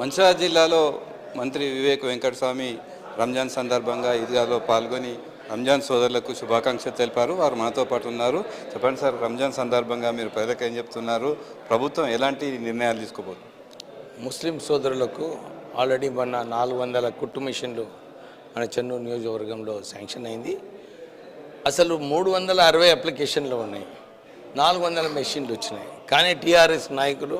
మంచిర్యాల జిల్లాలో మంత్రి వివేక్ వెంకటస్వామి రంజాన్ సందర్భంగా ఈద్గాలో పాల్గొని రంజాన్ సోదరులకు శుభాకాంక్షలు తెలిపారు. వారు మనతో పాటు ఉన్నారు. చెప్పండి సార్, రంజాన్ సందర్భంగా మీరు ప్రజలకు ఏం చెప్తున్నారు? ప్రభుత్వం ఎలాంటి నిర్ణయాలు తీసుకోబోతుంది? ముస్లిం సోదరులకు ఆల్రెడీ మొన్న 400 కుట్టు మిషన్లు మన చెన్నూరు నియోజకవర్గంలో శాంక్షన్ అయింది. అసలు 360 అప్లికేషన్లు ఉన్నాయి, 400 మెషిన్లు వచ్చినాయి. కానీ టీఆర్ఎస్ నాయకులు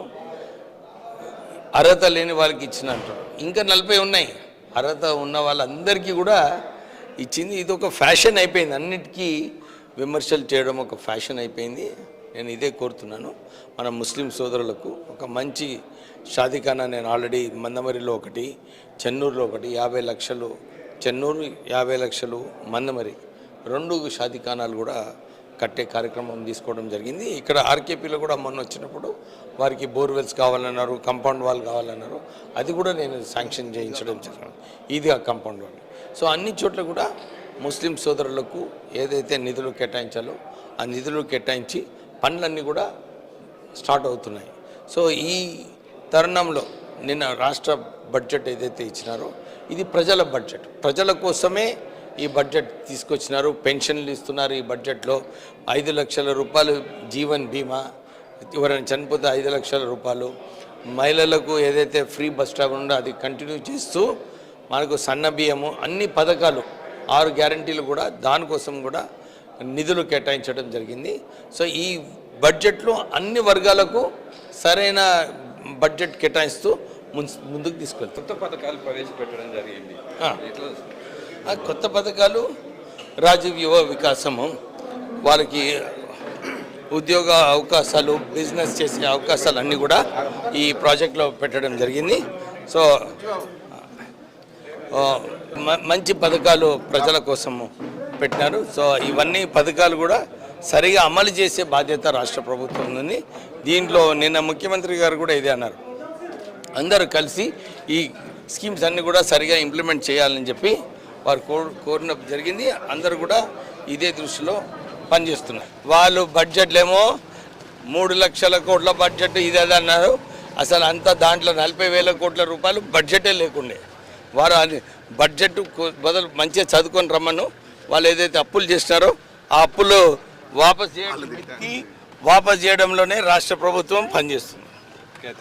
అర్హత లేని వాళ్ళకి ఇచ్చినట్టు ఇంకా 40 ఉన్నాయి. అర్హత ఉన్న వాళ్ళందరికీ కూడా ఇచ్చింది. ఇది ఒక ఫ్యాషన్ అయిపోయింది, అన్నిటికీ విమర్శలు చేయడం ఒక ఫ్యాషన్ అయిపోయింది. నేను ఇదే కోరుతున్నాను మన ముస్లిం సోదరులకు. ఒక మంచి షాదీఖానా నేను ఆల్రెడీ మందమరిలో ఒకటి, చెన్నూరులో ఒకటి, 50 లక్షలు చెన్నూరు, 50 లక్షలు మందమరి, 2 షాదీఖానాలు కూడా కట్టే కార్యక్రమం తీసుకోవడం జరిగింది. ఇక్కడ ఆర్కేపీలో కూడా మొన్న వచ్చినప్పుడు వారికి బోర్వెల్స్ కావాలన్నారు, కాంపౌండ్ వాల్ కావాలన్నారు. అది కూడా నేను శాంక్షన్ చేయించడం జరిగింది, ఇది ఆ కాంపౌండ్ వాల్. సో అన్ని చోట్ల కూడా ముస్లిం సోదరులకు ఏదైతే నిధులు కేటాయించాలో ఆ నిధులు కేటాయించి పనులన్నీ కూడా స్టార్ట్ అవుతున్నాయి. సో ఈ తరుణంలో నిన్న రాష్ట్ర బడ్జెట్ ఏదైతే ఇచ్చినారో ఇది ప్రజల బడ్జెట్, ప్రజల కోసమే ఈ బడ్జెట్ తీసుకొచ్చినారు. పెన్షన్లు ఇస్తున్నారు. ఈ బడ్జెట్లో 5 లక్షల రూపాయలు జీవన్ బీమా, ఎవరైనా చనిపోతే 5 లక్షల రూపాయలు, మహిళలకు ఏదైతే ఫ్రీ బస్ స్టాప్ ఉందో అది కంటిన్యూ చేస్తూ మనకు సన్న బియ్యము, అన్ని పథకాలు 6 గ్యారంటీలు కూడా దానికోసం కూడా నిధులు కేటాయించడం జరిగింది. సో ఈ బడ్జెట్లో అన్ని వర్గాలకు సరైన బడ్జెట్ కేటాయిస్తూ ముందుకు తీసుకెళ్తాం. కొత్త పథకాలు ప్రవేశపెట్టడం జరిగింది. కొత్త పథకాలు రాజీవ్ యువ వికాసము, వాళ్ళకి ఉద్యోగ అవకాశాలు, బిజినెస్ చేసే అవకాశాలు అన్నీ కూడా ఈ ప్రాజెక్ట్లో పెట్టడం జరిగింది. సో మంచి పథకాలు ప్రజల కోసము పెట్టినారు. సో ఇవన్నీ పథకాలు కూడా సరిగా అమలు చేసే బాధ్యత రాష్ట్ర ప్రభుత్వం ఉంది. దీంట్లో నిన్న ముఖ్యమంత్రి గారు కూడా ఇదే అన్నారు, అందరూ కలిసి ఈ స్కీమ్స్ అన్నీ కూడా సరిగా ఇంప్లిమెంట్ చేయాలని చెప్పి వారు కోరిన జరిగింది. అందరూ కూడా ఇదే దృష్టిలో పనిచేస్తున్నారు. వాళ్ళు బడ్జెట్లేమో 3 లక్షల కోట్ల బడ్జెట్ ఇది అది అన్నారు. అసలు అంతా దాంట్లో 40,000 కోట్ల రూపాయలు బడ్జెటే లేకుండే. వారు బడ్జెట్ బదులు మంచిగా చదువుకొని రమ్మను. వాళ్ళు ఏదైతే అప్పులు చేసినారో ఆ అప్పులు వాపస్ చేయడంలోనే రాష్ట్ర ప్రభుత్వం పనిచేస్తుంది.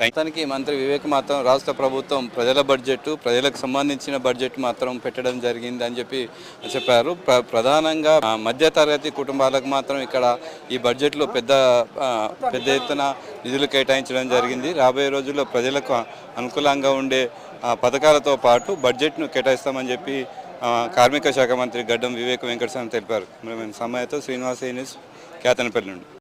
మొత్తానికి మంత్రి వివేక్ మాత్రం రాష్ట్ర ప్రభుత్వం ప్రజల బడ్జెట్, ప్రజలకు సంబంధించిన బడ్జెట్ మాత్రం పెట్టడం జరిగింది అని చెప్పి చెప్పారు. ప్రధానంగా మధ్యతరగతి కుటుంబాలకు మాత్రం ఇక్కడ ఈ బడ్జెట్లో పెద్ద ఎత్తున నిధులు కేటాయించడం జరిగింది. రాబోయే రోజుల్లో ప్రజలకు అనుకూలంగా ఉండే పథకాలతో పాటు బడ్జెట్ను కేటాయిస్తామని చెప్పి కార్మిక శాఖ మంత్రి గడ్డం వివేక్ వెంకటస్వామి తెలిపారు. సమయంతో శ్రీనివాస న్యూస్, కేతనపల్లి నుండి.